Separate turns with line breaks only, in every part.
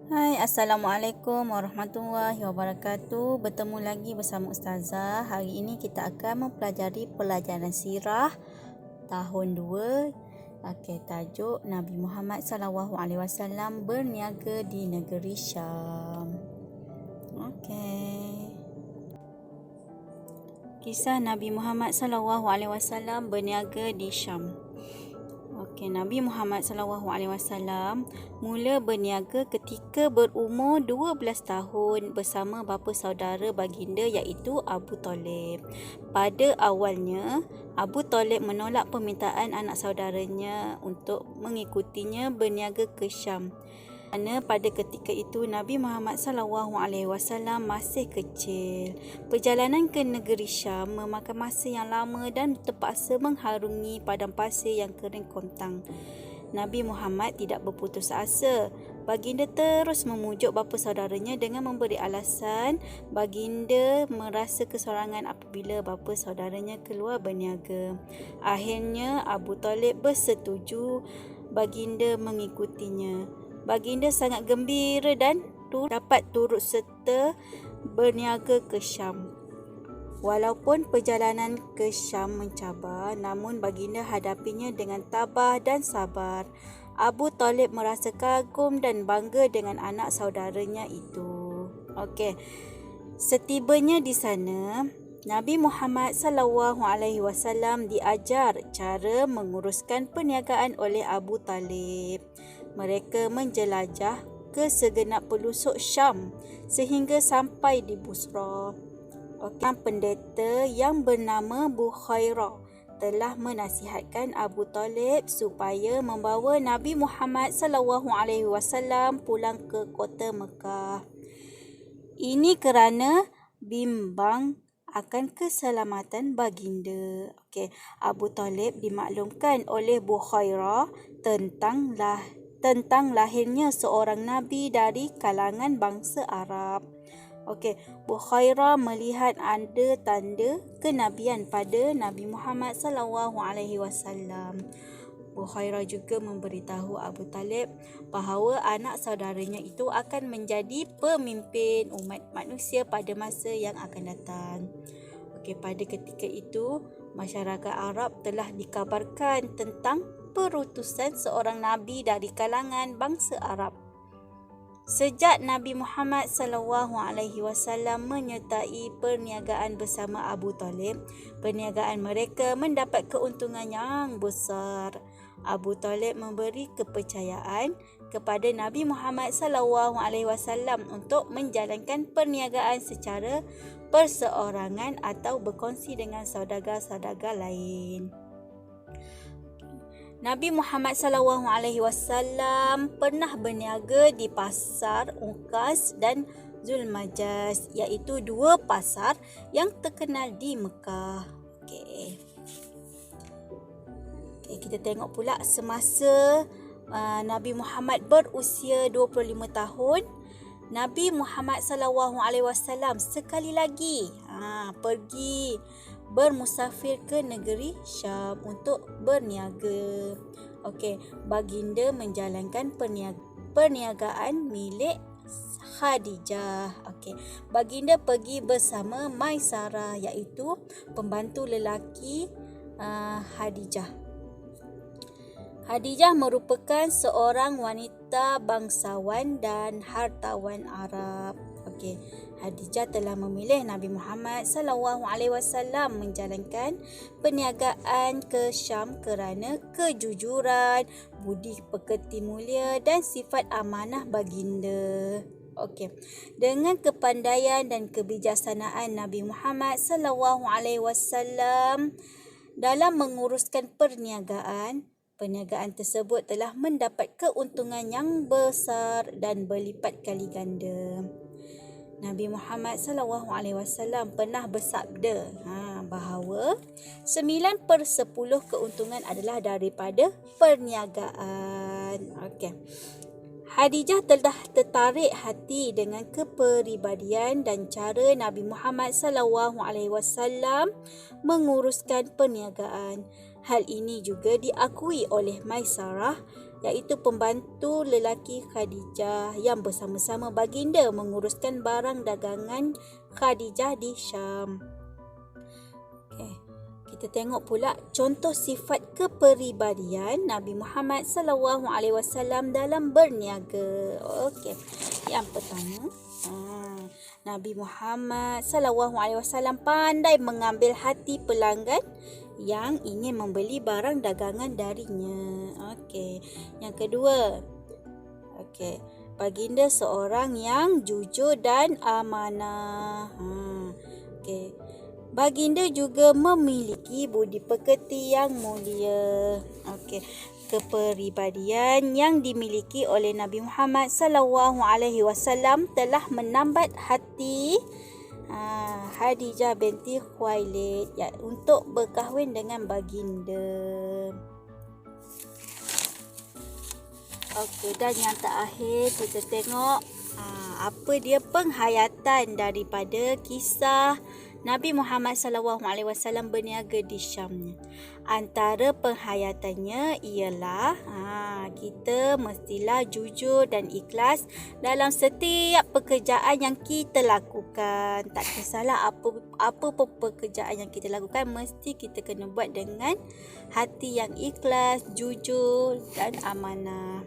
Hai, Assalamualaikum warahmatullahi wabarakatuh. Bertemu lagi bersama Ustazah. Hari ini kita akan mempelajari pelajaran sirah tahun 2. Okey, tajuk Nabi Muhammad SAW berniaga di negeri Syam. Okey. Kisah Nabi Muhammad SAW berniaga di Syam. Okey, Nabi Muhammad SAW mula berniaga ketika berumur 12 tahun bersama bapa saudara baginda iaitu Abu Talib. Pada awalnya, Abu Talib menolak permintaan anak saudaranya untuk mengikutinya berniaga ke Syam. Kerana pada ketika itu Nabi Muhammad SAW masih kecil. Perjalanan ke negeri Syam memakan masa yang lama dan terpaksa mengharungi padang pasir yang kering kontang. Nabi Muhammad tidak berputus asa. Baginda terus memujuk bapa saudaranya dengan memberi alasan baginda merasa kesorangan apabila bapa saudaranya keluar berniaga. Akhirnya Abu Talib bersetuju baginda mengikutinya. Baginda sangat gembira dan dapat turut serta berniaga ke Syam. Walaupun perjalanan ke Syam mencabar, namun baginda hadapinya dengan tabah dan sabar. Abu Talib merasa kagum dan bangga dengan anak saudaranya itu. Okey. Setibanya di sana, Nabi Muhammad SAW diajar cara menguruskan perniagaan oleh Abu Talib. Mereka menjelajah ke segenap pelosok Syam sehingga sampai di Busra. Pendeta yang bernama Bukhairah telah menasihatkan Abu Talib supaya membawa Nabi Muhammad SAW pulang ke kota Mekah. Ini kerana bimbang akan keselamatan baginda. Abu Talib dimaklumkan oleh Bukhairah tentang lahirnya seorang Nabi dari kalangan bangsa Arab. Bukhairah melihat ada tanda kenabian pada Nabi Muhammad SAW. Bukhairah juga memberitahu Abu Talib bahawa anak saudaranya itu akan menjadi pemimpin umat manusia pada masa yang akan datang. Pada ketika itu, masyarakat Arab telah dikabarkan tentang perutusan seorang Nabi dari kalangan bangsa Arab. Sejak Nabi Muhammad SAW menyertai perniagaan bersama Abu Talib, perniagaan mereka mendapat keuntungan yang besar. Abu Talib memberi kepercayaan kepada Nabi Muhammad SAW untuk menjalankan perniagaan secara perseorangan atau berkongsi dengan saudagar-saudagar lain. Nabi Muhammad SAW pernah berniaga di pasar Uqas dan Zulmajaz, iaitu dua pasar yang terkenal di Mekah. Kita tengok pula semasa Nabi Muhammad berusia 25 tahun, Nabi Muhammad SAW sekali lagi pergi bermusafir ke negeri Syam untuk berniaga. Baginda menjalankan perniagaan milik Khadijah. Baginda pergi bersama Maisarah, iaitu pembantu lelaki Khadijah. Khadijah merupakan seorang wanita bangsawan dan hartawan Arab. Khadijah telah memilih Nabi Muhammad SAW menjalankan perniagaan ke Syam kerana kejujuran, budi pekerti mulia dan sifat amanah baginda. Dengan kepandaian dan kebijaksanaan Nabi Muhammad SAW dalam menguruskan perniagaan tersebut telah mendapat keuntungan yang besar dan berlipat kali ganda. Nabi Muhammad SAW pernah bersabda bahawa 9/10 keuntungan adalah daripada perniagaan. Khadijah telah tertarik hati dengan kepribadian dan cara Nabi Muhammad SAW menguruskan perniagaan. Hal ini juga diakui oleh Maisarah, iaitu pembantu lelaki Khadijah yang bersama-sama baginda menguruskan barang dagangan Khadijah di Syam. Okay. Kita tengok pula contoh sifat kepribadian Nabi Muhammad SAW dalam berniaga. Okey. Yang pertama, Nabi Muhammad SAW pandai mengambil hati pelanggan yang ingin membeli barang dagangan darinya. Okey. Yang kedua, baginda seorang yang jujur dan amanah. Okey. Baginda juga memiliki budi pekerti yang mulia. Okey. Kepribadian yang dimiliki oleh Nabi Muhammad SAW telah menambat hati Khadijah binti Khuwailid untuk berkahwin dengan baginda. Okey, dan yang terakhir kita tengok apa dia penghayatan daripada kisah Nabi Muhammad SAW berniaga di Syam. Antara penghayatannya ialah kita mestilah jujur dan ikhlas dalam setiap pekerjaan yang kita lakukan. Tak kisahlah apa pekerjaan yang kita lakukan, mesti kita kena buat dengan hati yang ikhlas, jujur dan amanah.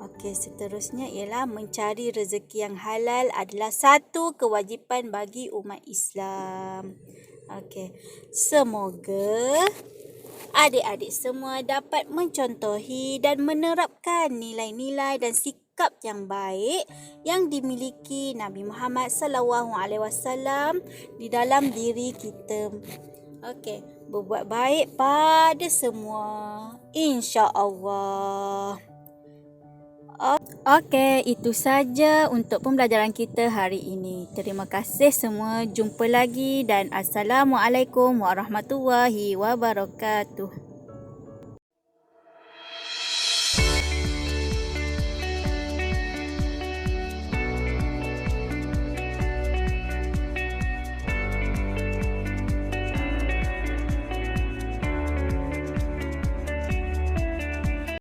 Okey, seterusnya ialah mencari rezeki yang halal adalah satu kewajipan bagi umat Islam. Okey, semoga adik-adik semua dapat mencontohi dan menerapkan nilai-nilai dan sikap yang baik yang dimiliki Nabi Muhammad SAW di dalam diri kita. Okey, berbuat baik pada semua, insya-Allah. Okey, itu saja untuk pembelajaran kita hari ini. Terima kasih semua. Jumpa lagi dan Assalamualaikum warahmatullahi wabarakatuh.